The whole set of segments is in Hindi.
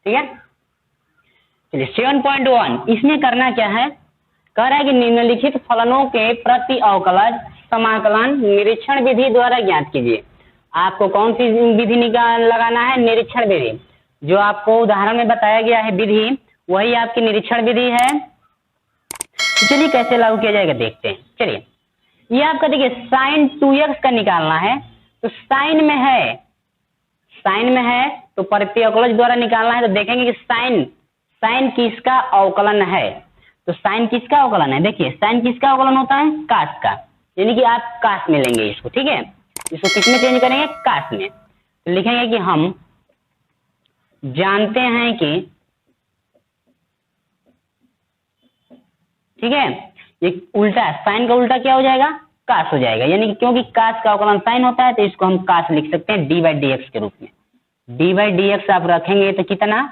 ठीक है। चलिए 7.1 इसमें करना क्या है, कह रहा है कि निम्नलिखित फलनों के प्रति अवकलज समाकलन निरीक्षण विधि द्वारा ज्ञात कीजिए। आपको कौन सी विधि लगाना है, निरीक्षण विधि। जो आपको उदाहरण में बताया गया है विधि वही आपकी निरीक्षण विधि है। चलिए कैसे लागू किया जाएगा देखते हैं। चलिए ये आपका देखिए साइन 2x का निकालना है, तो साइन में है तो प्रति अवकलज द्वारा निकालना है, तो देखेंगे कि साइन किसका अवकलन है। तो साइन किसका अवकलन है, देखिए साइन किसका अवकलन होता है, कास का, यानी कि आप कास में लेंगे इसको, ठीक है। इसको किस में चेंज करेंगे, कास में। तो लिखेंगे कि हम जानते हैं कि, ठीक है, ये उल्टा साइन का उल्टा क्या हो जाएगा, कास हो जाएगा, यानी कि क्योंकि कास का अवकलन साइन होता है तो इसको हम कास लिख सकते हैं d/dx के रूप में। d/dx आप रखेंगे तो कितना,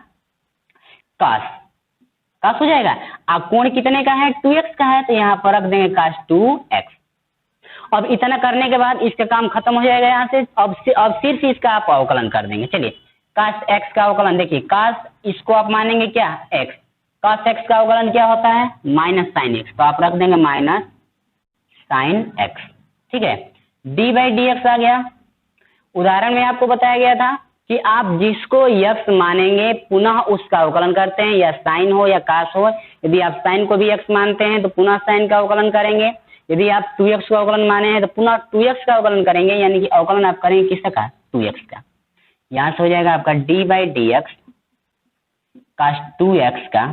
कास हो जाएगा। अब कोण कितने का है, 2x का है, तो यहाँ पर रख देंगे कास 2x। अब इतना करने के बाद इसका काम खत्म हो जाएगा यहाँ से। अब सिर्फ इसका आप अवकलन कर देंगे। चलिए कास x का अवकलन देखिए, कास इसको आप मानेंगे क्या, x, कास x का अवकलन क्या होता है, माइनस साइन x, तो आप रख देंगे माइनस साइन x, ठीक है। d/dx आ गया। उदाहरण में आपको बताया गया था कि आप जिसको x मानेंगे पुनः उसका अवकलन करते हैं, या साइन हो या कास हो। यदि आप साइन को भी x मानते हैं तो पुनः साइन का अवकलन करेंगे, यदि आप 2x का अवकलन माने हैं तो पुनः 2x का अवकलन करेंगे, यानी कि अवकलन आप करेंगे किसका, 2x का। यहाँ से हो जाएगा आपका d/dx कास 2x का,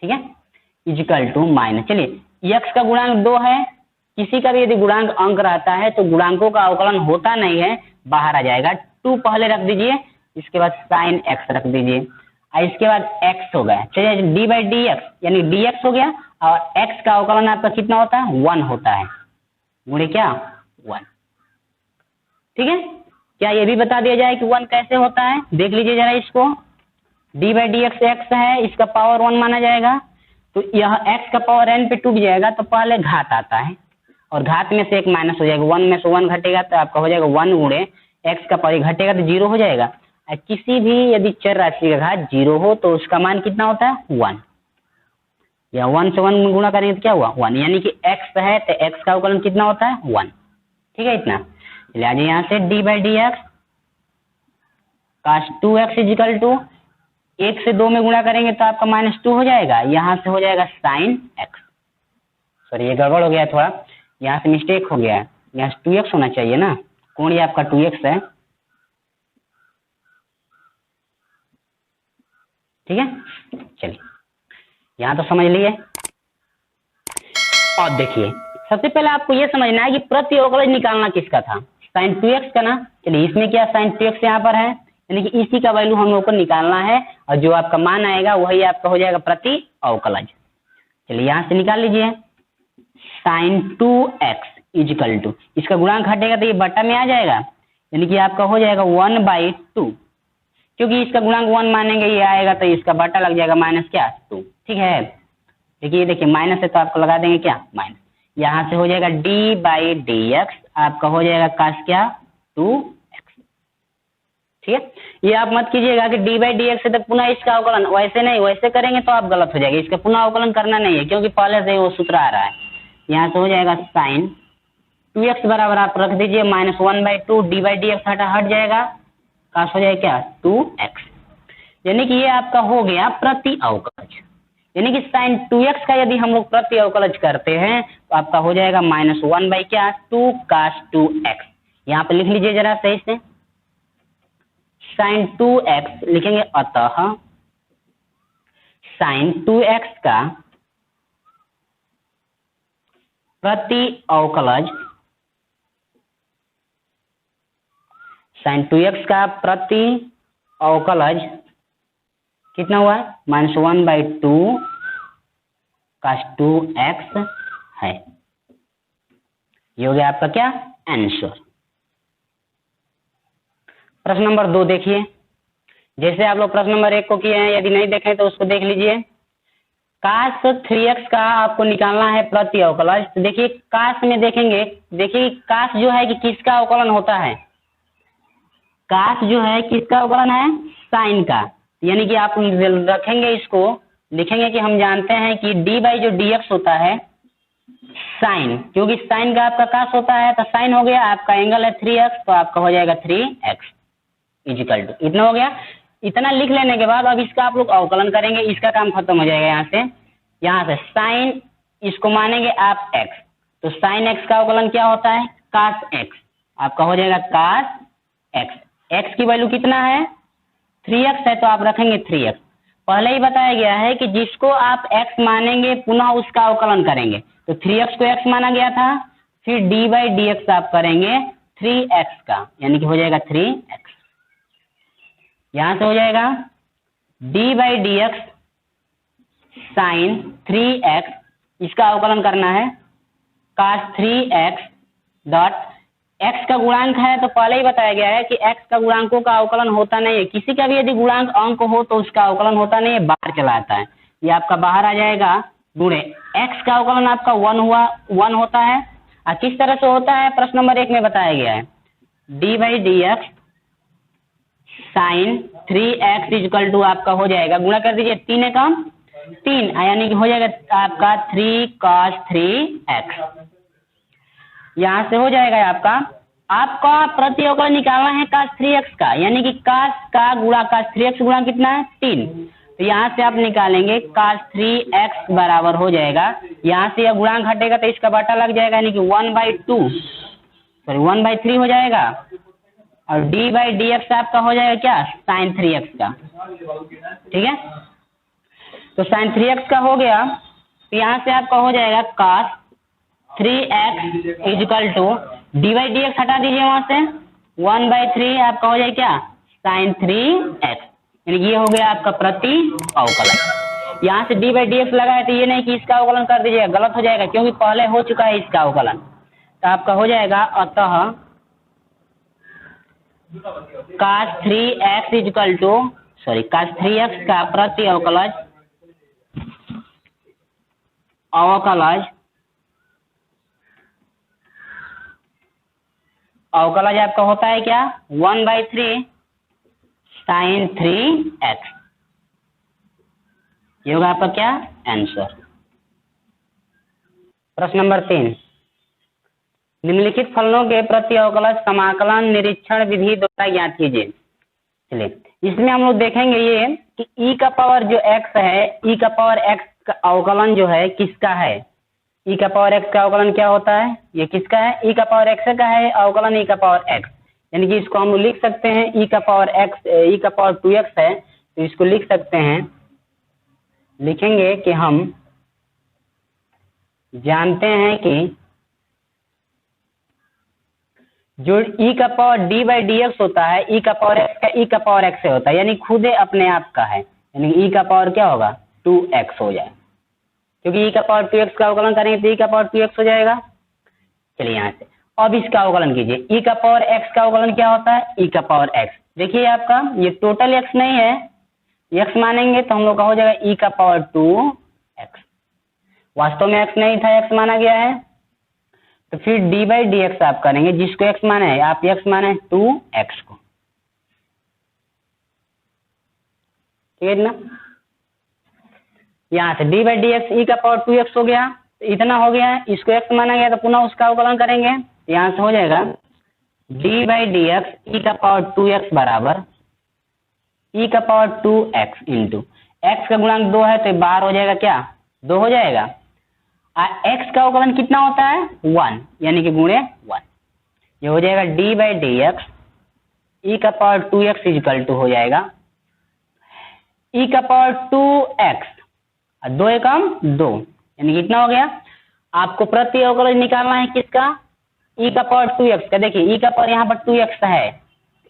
ठीक है, इजिकल टू माइनस, चलिए x का गुणांक 2 है, किसी का भी यदि गुणांक अंक रहता है तो गुणांकों का अवकलन होता नहीं है, बाहर आ जाएगा। 2 पहले रख दीजिए, इसके बाद साइन x रख दीजिए, और इसके बाद x हो गया। चलिए d/dx यानी dx हो गया, और x का अवकलन आपका कितना होता है, 1 होता है, गुणे क्या, 1, ठीक है। क्या ये भी बता दिया जाए कि 1 कैसे होता है, देख लीजिए जरा इसको। d/dx x है, इसका पावर 1 माना जाएगा, तो यह x का पावर n पे टूट जाएगा, तो पहले घात आता है और घात में से एक माइनस हो जाएगा, 1 में से 1 घटेगा तो आपका हो जाएगा 1 गुणे x का पावर, घटेगा तो 0 हो जाएगा। किसी भी यदि चर राशि का घात 0 हो तो उसका मान कितना होता है, 1, या 1 से 1 गुणा करेंगे तो क्या हुआ, 1, यानी कि x है तो x का अवकलन कितना होता है, 1, ठीक है। इतना चलिए यहाँ से d/dx cos 2x is equal to 1 से 2 में गुणा करेंगे तो आपका -2 हो जाएगा, यहाँ से हो जाएगा साइन x। सॉरी ये गड़बड़ हो गया थोड़ा, यहाँ से मिस्टेक हो गया है, यहाँ से 2x होना चाहिए ना, कोण ये आपका 2x है, ठीक है। चलिए यहाँ तो समझ लिए। और देखिए सबसे पहले आपको ये समझना है कि प्रति अवकलज निकालना किसका था, साइन 2x का ना। चलिए इसमें क्या साइन 2x यहाँ पर है, यानी कि इसी का वैल्यू हम लोग को निकालना है, और जो आपका मान आएगा वही आपका हो जाएगा प्रति अवकलज। चलिए यहाँ से निकाल लीजिए, साइन 2x इजिकल टू, इसका गुणांक हटेगा तो ये बटा में आ जाएगा, यानी कि आपका हो जाएगा 1/2, क्योंकि इसका गुणांक 1 मानेंगे ये आएगा तो इसका बटा लग जाएगा माइनस क्या, 2, ठीक है। देखिए माइनस है तो आपको लगा देंगे क्या, माइनस, यहाँ से हो जाएगा d/dx आपका हो जाएगा कास क्या, 2x, ठीक है। ये आप मत कीजिएगा कि d/dx से तो पुनः इसका अवकलन, वैसे नहीं, वैसे करेंगे तो आप गलत हो जाएगा, इसका पुनः अवकलन करना नहीं है क्योंकि पहले से वो सूत्र आ रहा है। यहाँ से हो जाएगा साइन 2x बराबर आप रख दीजिए -1/2, d/dx हट जाएगा, कास हो जाएगा क्या, 2x, यानी कि ये आपका हो गया प्रति अवकलज। यानी कि साइन 2x का यदि हम लोग प्रति अवकलज करते हैं तो आपका हो जाएगा -1/2 कास 2x। यहाँ पे लिख लीजिए जरा सही से, साइन 2x लिखेंगे, अतः साइन 2x का प्रति अवकलज, साइन 2x का प्रति अवकलज कितना हुआ, -1/2 कास 2x है। ये हो गया आपका क्या, आंसर। प्रश्न नंबर 2 देखिए, जैसे आप लोग प्रश्न नंबर 1 को किए हैं, यदि नहीं देखें तो उसको देख लीजिए। कास 3x का आपको निकालना है प्रति अवकलज। तो देखिए कास में देखेंगे, देखिए कास जो है कि किसका अवकलन होता है, कास जो है किसका अवकलन है, साइन का। यानी कि आप रखेंगे इसको, लिखेंगे कि हम जानते हैं कि डी बाई जो डी एक्स होता है साइन, क्योंकि साइन का आपका कास होता है, तो साइन हो गया आपका एंगल है 3x, तो आपका हो जाएगा 3x इजिकल टू, इतना हो गया। इतना लिख लेने के बाद अब इसका आप लोग अवकलन करेंगे, इसका काम खत्म हो जाएगा। यहाँ से साइन इसको मानेंगे आप x, तो साइन x का अवकलन क्या होता है, कास x, आपका हो जाएगा कास x। x की वैल्यू कितना है, 3x है, तो आप रखेंगे 3x। पहले ही बताया गया है कि जिसको आप x मानेंगे पुनः उसका अवकलन करेंगे, तो 3x को x माना गया था, फिर d बाई डी एक्स आप करेंगे 3x का, यानी कि हो जाएगा 3x। यहां से हो जाएगा d by D X sine 3x, इसका अवकलन करना है cos 3x डॉट x का गुणांक है, तो पहले ही बताया गया है कि x का गुणांकों का अवकलन होता नहीं है, किसी का भी यदि गुणांक अंक हो तो उसका अवकलन होता नहीं है, बाहर चला आता है, ये आपका बाहर आ जाएगा गुणे x का अवकलन आपका 1 होता है। और किस तरह से होता है, प्रश्न नंबर 1 में बताया गया है d by D X sine 3x is equal to आपका हो जाएगा, गुणा कर दीजिए 3 एकम 3, यानी कि हो जाएगा आपका 3 cos 3x। यहां से हो जाएगा आपका प्रति अवकलन निकालना है cos 3x का, यानी कि cos का गुणा cos 3x गुणा कितना है 3, तो यहाँ से आप निकालेंगे cos 3x बराबर हो जाएगा, यहाँ से यह गुणांक हटेगा तो इसका बाटा लग जाएगा, यानी कि 1/3 हो जाएगा, और d बाई डी एक्स आपका हो जाएगा क्या, साइन 3x का, ठीक है। तो साइन 3x का हो गया, तो यहाँ से आपका हो जाएगा cos 3x is equal to D by D X हटा दीजिए, वहां से 1/3 आपका हो जाएगा क्या, साइन 3x, यानी ये हो गया आपका प्रति अवकलन। यहाँ से डी बाई डी एक्स लगाए तो ये नहीं कि इसका अवकलन कर दीजिएगा, गलत हो जाएगा, क्योंकि पहले हो चुका है इसका अवकलन, तो आपका हो जाएगा अतः cos 3x is equal to cos 3x का प्रति अवकलज आपका होता है क्या, 1/3 साइन 3x, ये होगा आपका क्या आंसर। प्रश्न नंबर 3, निम्नलिखित फलनों के प्रति अवकलज समाकलन निरीक्षण विधि द्वारा ज्ञात कीजिए। चलिए, इसमें हम लोग देखेंगे ये कि e का पावर जो x है, e का पावर x का अवकलन जो है किसका है, e का पावर x का अवकलन क्या होता है, ये किसका है, e का पावर x का है अवकलन e का पावर x, यानी कि इसको हम लोग लिख सकते हैं e का पावर x, e का पावर 2x है, तो इसको लिख सकते हैं, लिखेंगे कि हम जानते हैं कि जो e का power d by D x होता है, e का पावर x का e का पावर x से होता है, यानी खुद अपने आप का है, यानी e का पावर क्या होगा 2x हो जाए, क्योंकि e का पावर 2x का अवकलन करेंगे तो e का पावर 2x हो जाएगा। चलिए यहाँ से अब इसका अवकलन कीजिए, e का पावर x का अवकलन क्या होता है, e का पावर x, देखिए आपका ये टोटल x नहीं है, x मानेंगे तो हम लोग का हो जाएगा e का पावर 2x, वास्तव में x नहीं था, x माना गया है, तो फिर d बाई डी एक्स आप करेंगे, जिसको x माना है आप x माने 2x को, ठीक है ना। यहाँ से d बाई डी एक्स ई का पावर 2x हो गया, तो इतना हो गया है, इसको x माना गया तो पुनः उसका अवकलन करेंगे, यहाँ से हो जाएगा d बाई डी एक्स ई का पावर 2x बराबर ई का पावर 2x इंटू x का गुणांक 2 है तो बाहर हो जाएगा क्या 2 हो जाएगा, x का अवकलन कितना होता है 1, यानी कि गुणे 1, ये हो जाएगा d बाई डी एक्स ई का पावर 2x इजिकल टू हो जाएगा e का पावर 2x, 2 एकम 2, यानी कितना हो गया, आपको प्रति अवकलन निकालना है किसका, e का पावर 2x का, देखिए e का पावर यहाँ पर 2x है,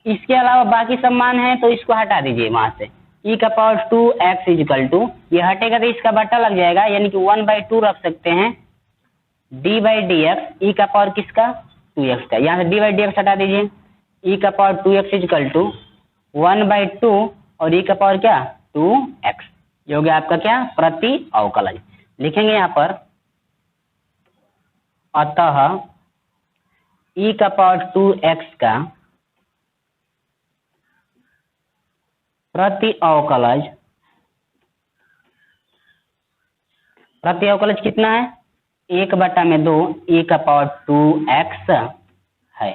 इसके अलावा बाकी सब मान है तो इसको हटा दीजिए वहां से, e का पावर 2x इजिकल टू, ये हटेगा तो इसका बट्टा लग जाएगा, यानी कि 1/2 रख सकते हैं d बाई डी एक्स ई का पावर किसका 2x का, यहाँ से d बाई डी एक्स हटा दीजिए, e का पावर 2x इजिकल टू 1/2 और e का पावर क्या 2x, ये हो गया आपका क्या प्रति अवकलन। लिखेंगे यहाँ पर अतः e का पावर 2x का प्रति अवकलज कितना है? 1/2 e का पावर 2x है।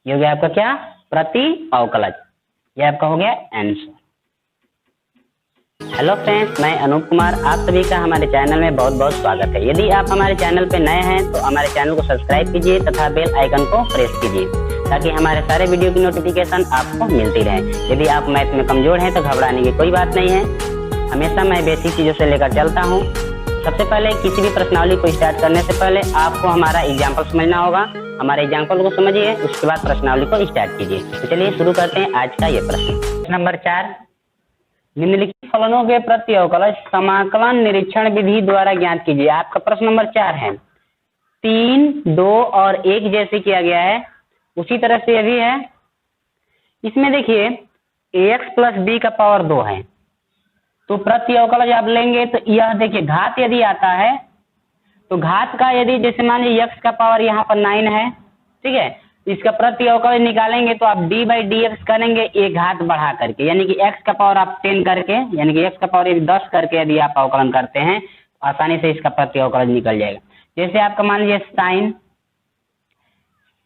ये हो गया आपका क्या? प्रति अवकलज। ये आपका हो गया आंसर। हेलो फ्रेंड्स, मैं अनूप कुमार, आप सभी का हमारे चैनल में बहुत बहुत स्वागत है। यदि आप हमारे चैनल पे नए हैं तो हमारे चैनल को सब्सक्राइब कीजिए तथा बेल आइकन को प्रेस कीजिए ताकि हमारे सारे वीडियो की नोटिफिकेशन आपको मिलती रहे। यदि आप मैथ में कमजोर हैं तो घबराने की कोई बात नहीं है, हमेशा मैं बेसिक चीज़ों से लेकर चलता हूँ। सबसे पहले किसी भी प्रश्नावली को स्टार्ट करने से पहले आपको हमारा एग्जाम्पल समझना होगा। हमारे एग्जाम्पल को समझिए, उसके बाद प्रश्नावली को स्टार्ट कीजिए। तो चलिए शुरू करते हैं आज का ये प्रश्न। नंबर 4, निम्नलिखित फलनों के प्रति अवकलज समाकलन निरीक्षण विधि द्वारा ज्ञात कीजिए। आपका प्रश्न नंबर 4 है। 3, 2 और 1 जैसे किया गया है उसी तरह से ये भी है। इसमें देखिए ax प्लस b का पावर 2 है, तो प्रति अवकलज आप लेंगे तो यह देखिए घात यदि आता है तो घात का यदि जैसे मान लीजिए x का पावर यहाँ पर 9 है, ठीक है, इसका प्रति अवकलज निकालेंगे तो आप d/dx करेंगे एक घात बढ़ा करके, यानी कि x का पावर आप 10 करके, यानी कि x का पावर यदि 10 करके यदि आप अवकलन करते हैं तो आसानी से इसका प्रति अवकलज निकल जाएगा। जैसे आपका मान लीजिए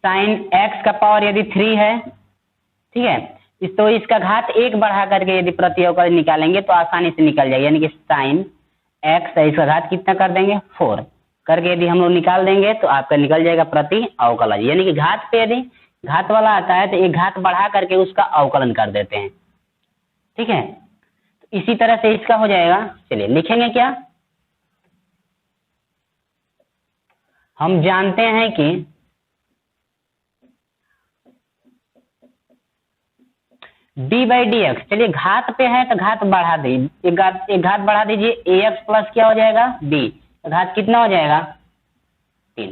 साइन x का पावर यदि 3 है, ठीक है, तो इसका घात 1 बढ़ा करके यदि प्रति अवकलज निकालेंगे तो आसानी से निकल जाएगा, यानी कि साइन x है, इसका घात कितना कर देंगे 4 करके यदि हम लोग निकाल देंगे तो आपका निकल जाएगा प्रति अवकलज। यानी कि घात पे यदि घात वाला आता है तो एक घात बढ़ा करके उसका अवकलन कर देते हैं, ठीक है। तो इसी तरह से इसका हो जाएगा। चलिए लिखेंगे क्या, हम जानते हैं कि d/dx, चलिए घात पे है तो घात बढ़ा दीजिए, एक घात बढ़ा दीजिए, ax प्लस क्या हो जाएगा b, घात कितना हो जाएगा 3।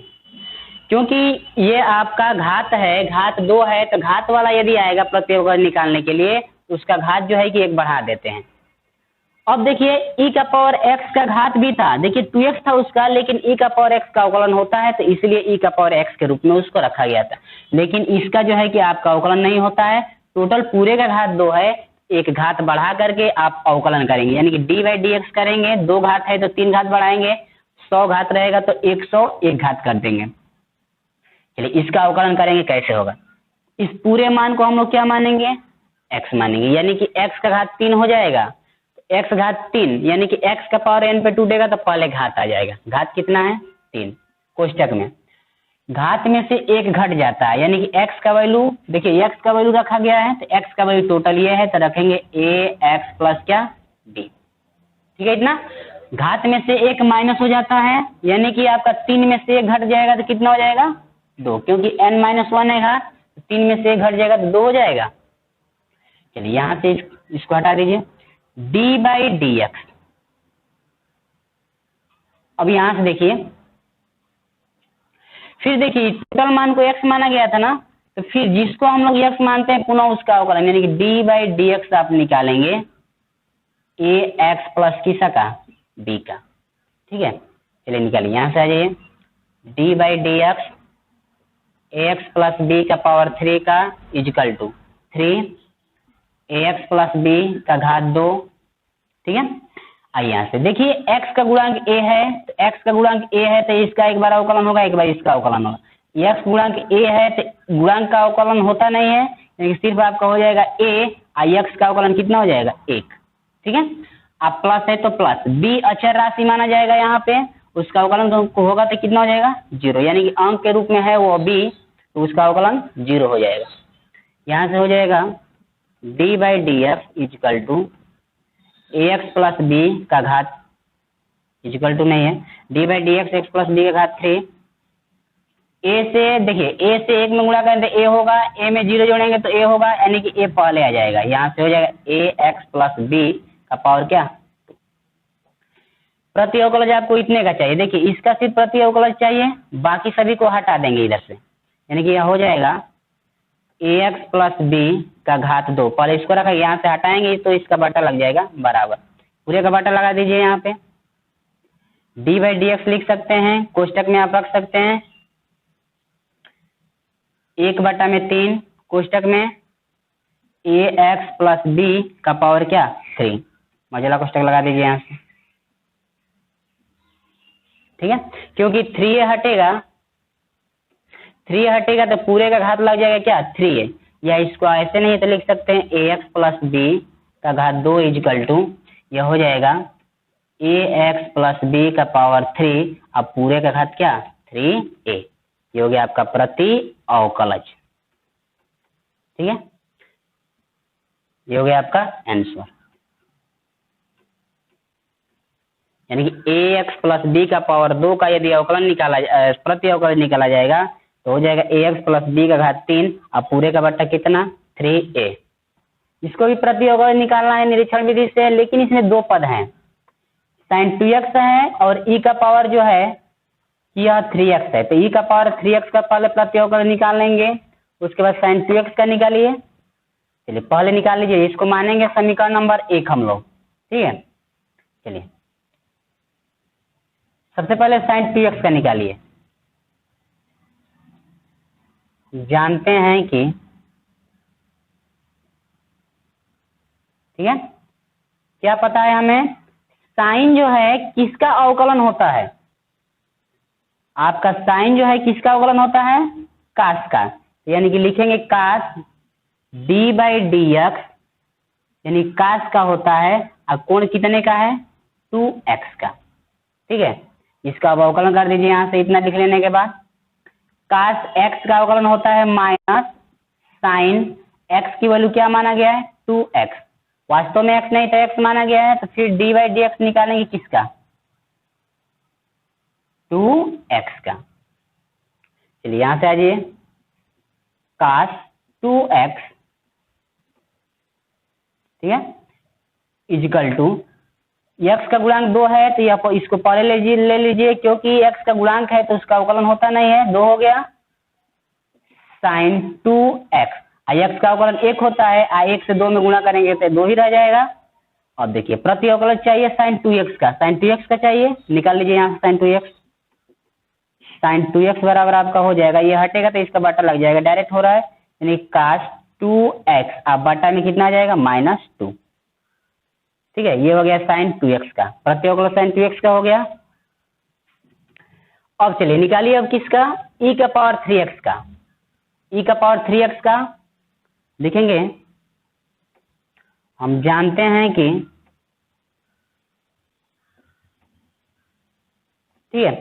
क्योंकि ये आपका घात है, घात 2 है, तो घात वाला यदि आएगा प्रति अवकलज निकालने के लिए तो उसका घात जो है कि 1 बढ़ा देते हैं। अब देखिए e का पावर x का घात भी था, देखिए 2x था उसका, लेकिन e का पावर x का अवकलन होता है तो इसलिए e का पावर x के रूप में उसको रखा गया था। लेकिन इसका जो है कि आपका अवकलन नहीं होता है, टोटल पूरे का घात 2 है, एक घात बढ़ा करके आप अवकलन करेंगे, यानी कि d/dx करेंगे, 2 घात है तो 3 घात बढ़ाएंगे, 100 घात रहेगा तो 101 घात कर देंगे। चलिए इसका अवकलन करेंगे, कैसे होगा, इस पूरे मान को हम लोग क्या मानेंगे x मानेंगे, यानी कि x का घात 3 हो जाएगा, तो x घात 3 यानी कि x का पावर n पे टूटेगा तो पहले घात आ जाएगा, घात कितना है 3, कोष्टक में घात में से 1 घट जाता है, यानी कि x का वैल्यू देखिए x का वैल्यू रखा गया है तो x का वैल्यू टोटल ये है तो रखेंगे ax प्लस क्या b, ठीक है। इतना घात में से 1 माइनस हो जाता है, यानी कि आपका 3 में से 1 घट जाएगा तो कितना हो जाएगा 2, क्योंकि n-1 है घात, 3 में से 1 घट जाएगा तो 2 हो जाएगा। चलिए यहाँ से इसको हटा दीजिए, d/dx। अब यहाँ से देखिए, फिर देखिए टोटल मान को x माना गया था ना, तो फिर जिसको हम लोग x मानते हैं पुनः उसका अवकलन, यानी कि d/dx आप निकालेंगे ax प्लस किसा का b का, ठीक है। चलिए निकालिए, यहाँ से आ जाइए, d/dx ax प्लस b का पावर 3 का equal to 3 ax plus b का घात 2, ठीक है। आइए यहाँ से देखिए x का गुणांक a है, तो x का गुणांक a है तो इसका एक बार अवकलन होगा, एक बार इसका अवकलन होगा। x गुणांक a है तो गुणांक का अवकलन होता नहीं है, यानी सिर्फ आपका हो जाएगा a, x का अवकलन कितना हो जाएगा 1, ठीक है। आप प्लस है तो प्लस, b अचर राशि माना जाएगा यहाँ पे, उसका अवकलन होगा तो कितना हो जाएगा 0, यानी कि अंक के रूप में है वो b, तो उसका अवकलन 0 हो जाएगा। यहाँ से हो जाएगा d/dx equal to ax plus b का घात इक्वल टू नहीं है, d/dx x प्लस b का घात 3, a से देखिए a से 1 में गुणा करें तो a होगा, a में 0 जोड़ेंगे तो a होगा, यानी कि a पहले आ जाएगा। यहाँ से हो जाएगा ax प्लस b का पावर क्या, प्रति अवकलज आपको इतने का चाहिए। देखिए इसका सिर्फ प्रति अवकलज चाहिए, बाकी सभी को हटा देंगे इधर से, यानी कि यह हो जाएगा ax प्लस b का घात 2, पहले इसको रखा, यहाँ से हटाएंगे तो इसका बटा लग जाएगा बराबर, पूरे का बटा लगा दीजिए। यहाँ पे d/dx लिख सकते हैं, कोष्टक में आप रख सकते हैं 1/3 कोष्टक में ए एक्स प्लस बी का पावर क्या 3। मॉड्यूलर कोष्ठक लगा दीजिए यहाँ से, ठीक है, क्योंकि 3a हटेगा, 3 हटेगा तो पूरे का घात लग जाएगा क्या 3a, या इसको ऐसे नहीं तो लिख सकते हैं ए एक्स प्लस बी का घात 2 इजकल टू, यह हो जाएगा ए एक्स प्लस बी का पावर 3, अब पूरे का घात क्या 3a। ये हो गया आपका प्रति अवकलज, ठीक है, ये हो गया आपका आंसर। यानी कि ए एक्स प्लस बी का पावर 2 का यदि अवकलन निकाला प्रति अवकलज निकाला जाएगा तो हो जाएगा ए एक्स प्लस बी का घात 3, अब पूरे का बट्टा कितना 3a। इसको भी प्रति अवकलज निकालना है निरीक्षण विधि से, लेकिन इसमें 2 पद हैं, sin 2x है और e का पावर जो है यह 3x है, तो e का पावर 3x का पहले प्रति अवकलज निकाल लेंगे, उसके बाद sin 2x का निकालिए। चलिए पहले निकाल लीजिए, इसको मानेंगे समीकरण नंबर 1 हम लोग, ठीक है। चलिए सबसे पहले sin 2x का निकालिए। जानते हैं कि, ठीक है, क्या पता है हमें, साइन जो है किसका अवकलन होता है, आपका साइन जो है किसका अवकलन होता है कास का, यानी कि लिखेंगे कास डी बाई डी एक्स, यानी कास का होता है और कोण कितने का है 2x का, ठीक है। इसका अब अवकलन कर दीजिए यहाँ से, इतना लिख लेने के बाद कास x का अवकलन होता है माइनस साइन x की वैल्यू क्या माना गया है 2x, वास्तव में x नहीं तो x माना गया है, तो फिर डी बाई डी एक्स निकालेंगे किसका 2x का। चलिए यहां से आ जाइए, कास 2x, ठीक है, इजिकल टू x का गुणांक 2 है तो यह इसको पहले ले लीजिए, क्योंकि x का गुणांक है तो उसका अवकलन होता नहीं है, 2 हो गया साइन 2x, x का अवकलन 1 होता है, 1 से 2 में गुणा करेंगे तो 2 ही रह जाएगा। अब देखिए प्रति अवकलन चाहिए साइन 2x का, साइन 2x का चाहिए, निकाल लीजिए यहाँ से साइन 2x, साइन 2x बराबर आपका हो जाएगा, ये हटेगा तो इसका बटा लग जाएगा, डायरेक्ट हो रहा है, यानी कास 2x, अब बटा में कितना आ जाएगा -2, ठीक है। ये हो गया साइन 2x का, प्रति अवकलन साइन 2x का हो गया। अब चलिए निकालिए अब किसका e का पावर 3x का, e का पावर 3x का लिखेंगे, हम जानते हैं कि, ठीक है,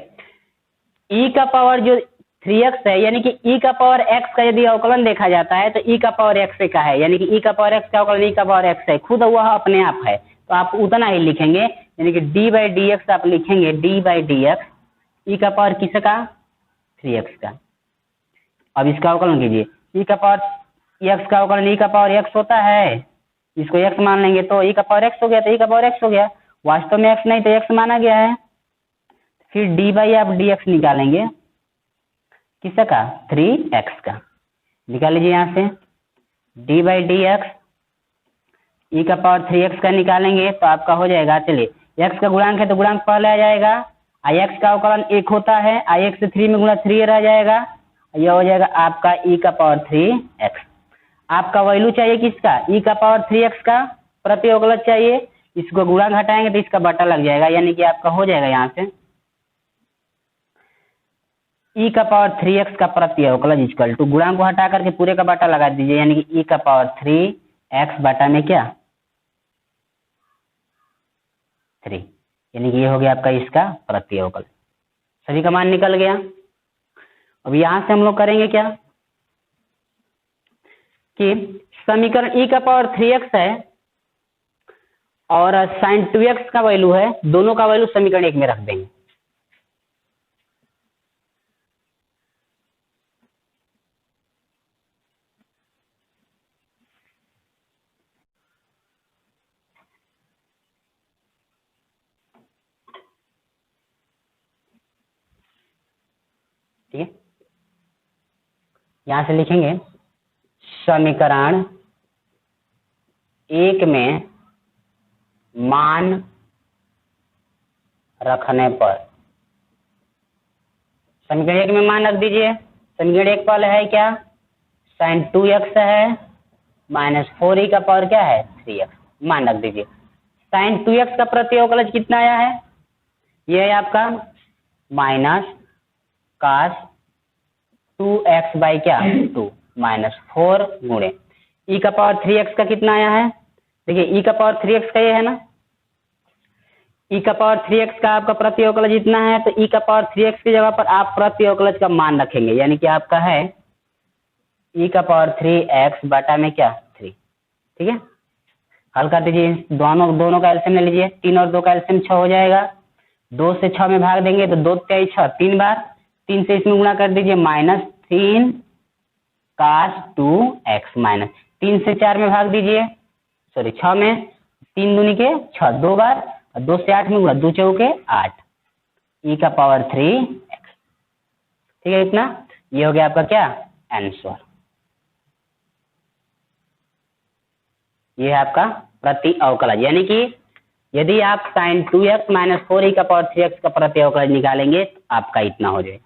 e का पावर जो 3x है, यानी कि e का पावर x का यदि अवकलन देखा जाता है तो e का पावर x का है, यानी कि e का पावर x का अवकलन e का पावर x है, खुद वह अपने आप है, तो आप उतना ही लिखेंगे, यानी कि d बाई डी एक्स आप लिखेंगे d बाई डी एक्स, ई का पावर किसका 3x का। अब इसका अवकलन कीजिए, e का पावर x का अवकलन e का पावर x होता है, इसको x मान लेंगे तो e का पावर x हो गया, तो e का पावर x हो गया, वास्तव में x नहीं तो x माना गया है, फिर d बाई आप dx निकालेंगे किसका 3x का, निकाल लीजिए यहाँ से d बाई डी एक्स, ई का पावर 3x का निकालेंगे तो आपका हो जाएगा, चलिए x का गुणांक है तो गुणांक पहले आ जाएगा, x का अवकलन 1 होता है, 1 से 3 में गुणा 3 रह जाएगा, यह हो जाएगा आपका e का पावर 3x। आपका वैल्यू चाहिए किसका e का पावर 3x का, प्रति अवकलज चाहिए, इसको गुणांक हटाएंगे तो इसका बटा लग जाएगा, यानी कि आपका हो जाएगा यहाँ से e का पावर 3x का प्रति अवकलज इक्वल टू, गुणांक को हटा करके पूरे का बटा लगा दीजिए, यानी कि e का पावर 3x बटा में क्या 3, यानी कि ये हो गया आपका इसका प्रति अवकलज, सभी का मान निकल गया। अब यहां से हम लोग करेंगे क्या कि समीकरण e का पावर 3x है और sin 2x का वैल्यू है, दोनों का वैल्यू समीकरण 1 में रख देंगे, ठीक है। यहां से लिखेंगे समीकरण 1 में मान रखने पर, समीकरण 1 में मान रख दीजिए, समीकरण 1 पहले है क्या sin 2x है माइनस 4e का पावर क्या है 3x, मान रख दीजिए। साइन 2x का प्रति अवकलज कितना आया है, ये है आपका माइनस कास 2x बाई क्या 2 माइनस 4 गुणे ई का पावर 3x का कितना आया है, देखिए ई का पावर 3x का ये है ना, ई का पावर 3x का आपका प्रति अवकलज इतना है, तो ई का पावर 3x की जगह पर आप प्रति अवकलज का मान रखेंगे, यानी कि आपका है ई का पावर 3x बटा में क्या 3, ठीक है। हल कर दीजिए, दोनों का एलसीएम ले लीजिए, 3 और 2 का एलसीएम 6 हो जाएगा, 2 से 6 में भाग देंगे तो 2 3 6 3 बार, 3 से इसमें गुणा कर दीजिए माइनस 3 कास 2x माइनस 3 से 4 में भाग दीजिए, सॉरी 6 में, 3 दूनी के 6 2 बार, और 2 से 8 में गुणा 2 चौके 8 ई का पावर 3x, ठीक है। इतना ये हो गया आपका क्या आंसर, ये है आपका प्रति अवकलज, यानी कि यदि आप साइन 2x माइनस 4e का पावर 3x का प्रति अवकलज निकालेंगे तो आपका इतना हो जाएगा।